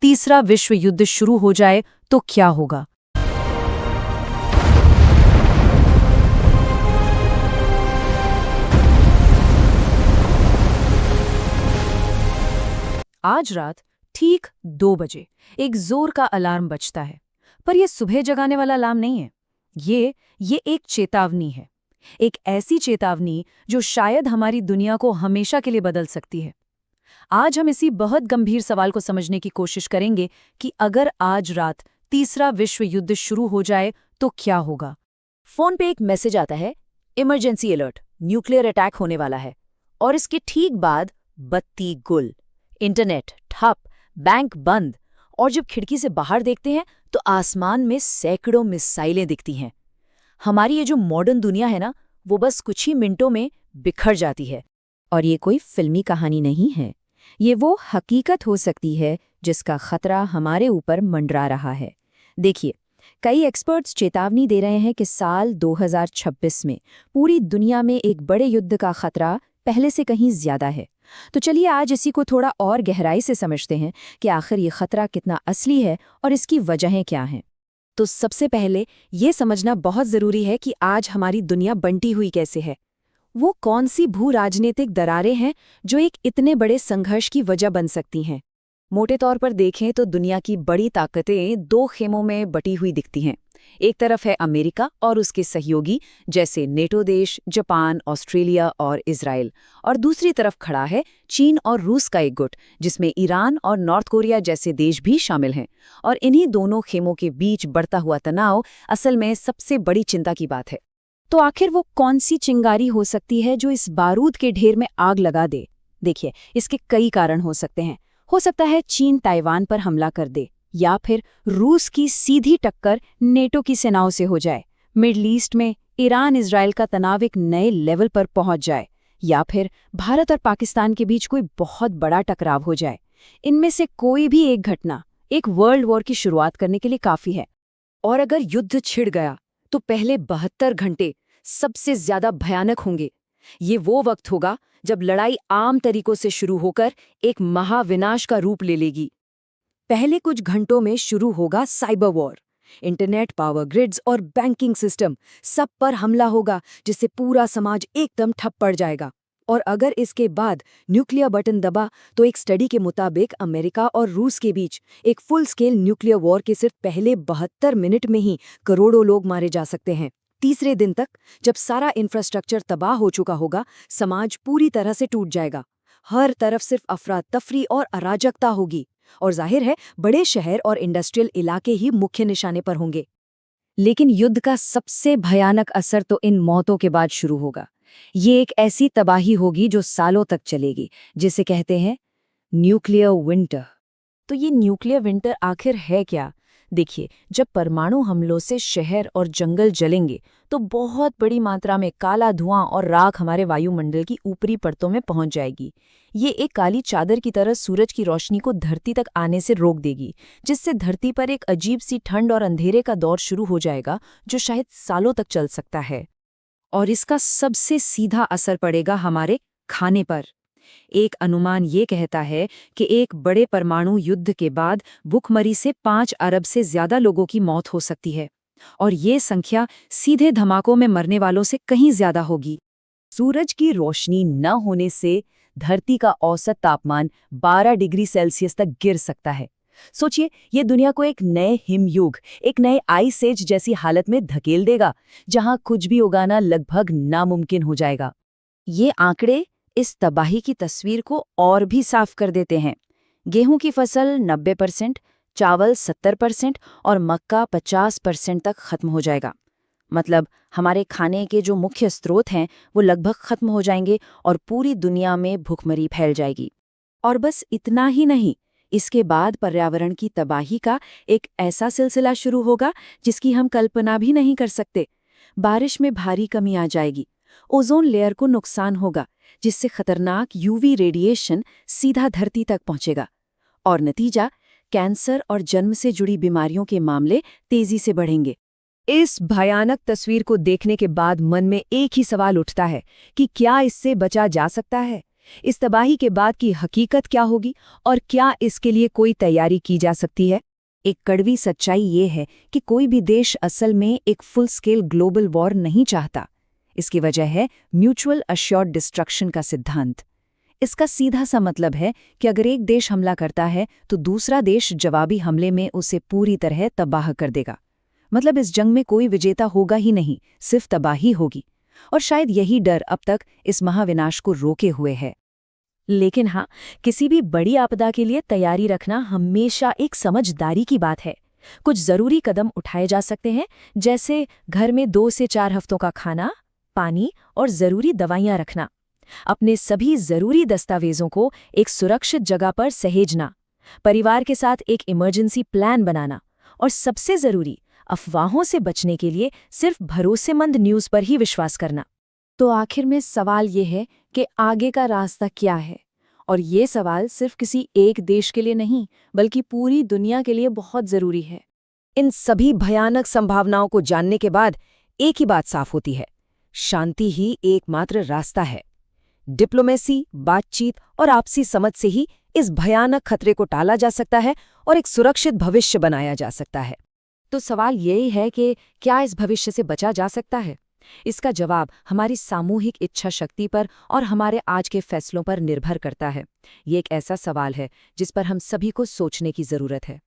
तीसरा विश्व युद्ध शुरू हो जाए तो क्या होगा? आज रात ठीक 2 बजे एक जोर का अलार्म बजता है, पर यह सुबह जगाने वाला अलार्म नहीं है। ये एक चेतावनी है, एक ऐसी चेतावनी जो शायद हमारी दुनिया को हमेशा के लिए बदल सकती है। आज हम इसी बहुत गंभीर सवाल को समझने की कोशिश करेंगे कि अगर आज रात तीसरा विश्व युद्ध शुरू हो जाए तो क्या होगा। फोन पे एक मैसेज आता है, इमरजेंसी अलर्ट, न्यूक्लियर अटैक होने वाला है। और इसके ठीक बाद बत्ती गुल, इंटरनेट ठप, बैंक बंद। और जब खिड़की से बाहर देखते हैं तो आसमान में सैकड़ों मिसाइलें दिखती हैं। हमारी ये जो मॉडर्न दुनिया है ना, वो बस कुछ ही मिनटों में बिखर जाती है। और ये कोई फिल्मी कहानी नहीं है, ये वो हकीकत हो सकती है जिसका खतरा हमारे ऊपर मंडरा रहा है। देखिए, कई एक्सपर्ट्स चेतावनी दे रहे हैं कि साल 2026 में पूरी दुनिया में एक बड़े युद्ध का खतरा पहले से कहीं ज्यादा है। तो चलिए आज इसी को थोड़ा और गहराई से समझते हैं कि आखिर ये खतरा कितना असली है और इसकी वजहें क्या हैं। तो सबसे पहले ये समझना बहुत ज़रूरी है कि आज हमारी दुनिया बंटी हुई कैसे है। वो कौन सी भू राजनीतिक दरारें हैं जो एक इतने बड़े संघर्ष की वजह बन सकती हैं। मोटे तौर पर देखें तो दुनिया की बड़ी ताकतें दो खेमों में बटी हुई दिखती हैं। एक तरफ है अमेरिका और उसके सहयोगी जैसे नेटो देश, जापान, ऑस्ट्रेलिया और इजराइल, और दूसरी तरफ खड़ा है चीन और रूस का एक गुट जिसमें ईरान और नॉर्थ कोरिया जैसे देश भी शामिल हैं। और इन्हीं दोनों खेमों के बीच बढ़ता हुआ तनाव असल में सबसे बड़ी चिंता की बात है। तो आखिर वो कौन सी चिंगारी हो सकती है जो इस बारूद के ढेर में आग लगा दे? देखिए, इसके कई कारण हो सकते हैं। हो सकता है चीन ताइवान पर हमला कर दे, या फिर रूस की सीधी टक्कर नेटो की सेनाओं से हो जाए, मिडल ईस्ट में ईरान इजराइल का तनाव एक नए लेवल पर पहुंच जाए, या फिर भारत और पाकिस्तान के बीच कोई बहुत बड़ा टकराव हो जाए। इनमें से कोई भी एक घटना एक वर्ल्ड वॉर की शुरुआत करने के लिए काफी है। और अगर युद्ध छिड़ गया तो पहले 72 घंटे सबसे ज्यादा भयानक होंगे। ये वो वक्त होगा जब लड़ाई आम तरीकों से शुरू होकर एक महाविनाश का रूप ले लेगी। पहले कुछ घंटों में शुरू होगा cyber war. Internet, power grids और बैंकिंग सिस्टम सब पर हमला होगा, जिससे पूरा समाज एकदम ठप पड़ जाएगा। और अगर इसके बाद न्यूक्लियर बटन दबा तो एक स्टडी के मुताबिक अमेरिका और रूस के बीच एक फुल स्केल न्यूक्लियर वॉर के सिर्फ पहले 72 मिनट में ही करोड़ों लोग मारे जा सकते हैं। तीसरे दिन तक जब सारा इंफ्रास्ट्रक्चर तबाह हो चुका होगा, समाज पूरी तरह से टूट जाएगा। हर तरफ सिर्फ अफरा तफरी और अराजकता होगी, और जाहिर है बड़े शहर और इंडस्ट्रियल इलाके ही मुख्य निशाने पर होंगे। लेकिन युद्ध का सबसे भयानक असर तो इन मौतों के बाद शुरू होगा। ये एक ऐसी तबाही होगी जो सालों तक चलेगी, जिसे कहते हैं न्यूक्लियर विंटर। तो ये न्यूक्लियर विंटर आखिर है क्या? देखिए, जब परमाणु हमलों से शहर और जंगल जलेंगे तो बहुत बड़ी मात्रा में काला धुआं और राख हमारे वायुमंडल की ऊपरी परतों में पहुंच जाएगी। ये एक काली चादर की तरह सूरज की रोशनी को धरती तक आने से रोक देगी, जिससे धरती पर एक अजीब सी ठंड और अंधेरे का दौर शुरू हो जाएगा जो शायद सालों तक चल सकता है। और इसका सबसे सीधा असर पड़ेगा हमारे खाने पर। एक अनुमान ये कहता है कि एक बड़े परमाणु युद्ध के बाद भूखमरी से 5 अरब से ज्यादा लोगों की मौत हो सकती है, और ये संख्या सीधे धमाकों में मरने वालों से कहीं ज्यादा होगी। सूरज की रोशनी न होने से धरती का औसत तापमान 12 डिग्री सेल्सियस तक गिर सकता है। सोचिए, ये दुनिया को एक नए हिमयुग, एक नए आइस एज जैसी हालत में धकेल देगा, जहां कुछ भी उगाना लगभग नामुमकिन हो जाएगा। ये आंकड़े इस तबाही की तस्वीर को और भी साफ कर देते हैं। गेहूं की फसल 90%, चावल 70% और मक्का 50% तक खत्म हो जाएगा। मतलब हमारे खाने के जो मुख्य स्रोत हैं वो लगभग खत्म हो जाएंगे और पूरी दुनिया में भूखमरी फैल जाएगी। और बस इतना ही नहीं, इसके बाद पर्यावरण की तबाही का एक ऐसा सिलसिला शुरू होगा जिसकी हम कल्पना भी नहीं कर सकते। बारिश में भारी कमी आ जाएगी, ओजोन लेयर को नुकसान होगा, जिससे खतरनाक यूवी रेडिएशन सीधा धरती तक पहुंचेगा, और नतीजा कैंसर और जन्म से जुड़ी बीमारियों के मामले तेजी से बढ़ेंगे। इस भयानक तस्वीर को देखने के बाद मन में एक ही सवाल उठता है कि क्या इससे बचा जा सकता है? इस तबाही के बाद की हकीकत क्या होगी और क्या इसके लिए कोई तैयारी की जा सकती है? एक कड़वी सच्चाई ये है कि कोई भी देश असल में एक फुल स्केल ग्लोबल वॉर नहीं चाहता। इसकी वजह है म्यूचुअल अश्योर्ड डिस्ट्रक्शन का सिद्धांत। इसका सीधा सा मतलब है कि अगर एक देश हमला करता है तो दूसरा देश जवाबी हमले में उसे पूरी तरह तबाह कर देगा। मतलब इस जंग में कोई विजेता होगा ही नहीं, सिर्फ तबाही होगी। और शायद यही डर अब तक इस महाविनाश को रोके हुए है। लेकिन हाँ, किसी भी बड़ी आपदा के लिए तैयारी रखना हमेशा एक समझदारी की बात है। कुछ जरूरी कदम उठाए जा सकते हैं, जैसे घर में 2 से 4 हफ्तों का खाना, पानी और जरूरी दवाइयां रखना। अपने सभी जरूरी दस्तावेजों को एक सुरक्षित जगह पर सहेजना, परिवार के साथ एक इमरजेंसी प्लान बनाना और सबसे जरूरी, अफवाहों से बचने के लिए सिर्फ भरोसेमंद न्यूज़ पर ही विश्वास करना। तो आखिर में सवाल ये है कि आगे का रास्ता क्या है? और ये सवाल सिर्फ किसी एक देश के लिए नहीं, बल्कि पूरी दुनिया के लिए बहुत जरूरी है। इन सभी भयानक संभावनाओं को जानने के बाद एक ही बात साफ होती है, शांति ही एकमात्र रास्ता है। डिप्लोमेसी, बातचीत और आपसी समझ से ही इस भयानक खतरे को टाला जा सकता है और एक सुरक्षित भविष्य बनाया जा सकता है। तो सवाल यही है कि क्या इस भविष्य से बचा जा सकता है? इसका जवाब हमारी सामूहिक इच्छा शक्ति पर और हमारे आज के फैसलों पर निर्भर करता है। ये एक ऐसा सवाल है जिस पर हम सभी को सोचने की जरूरत है।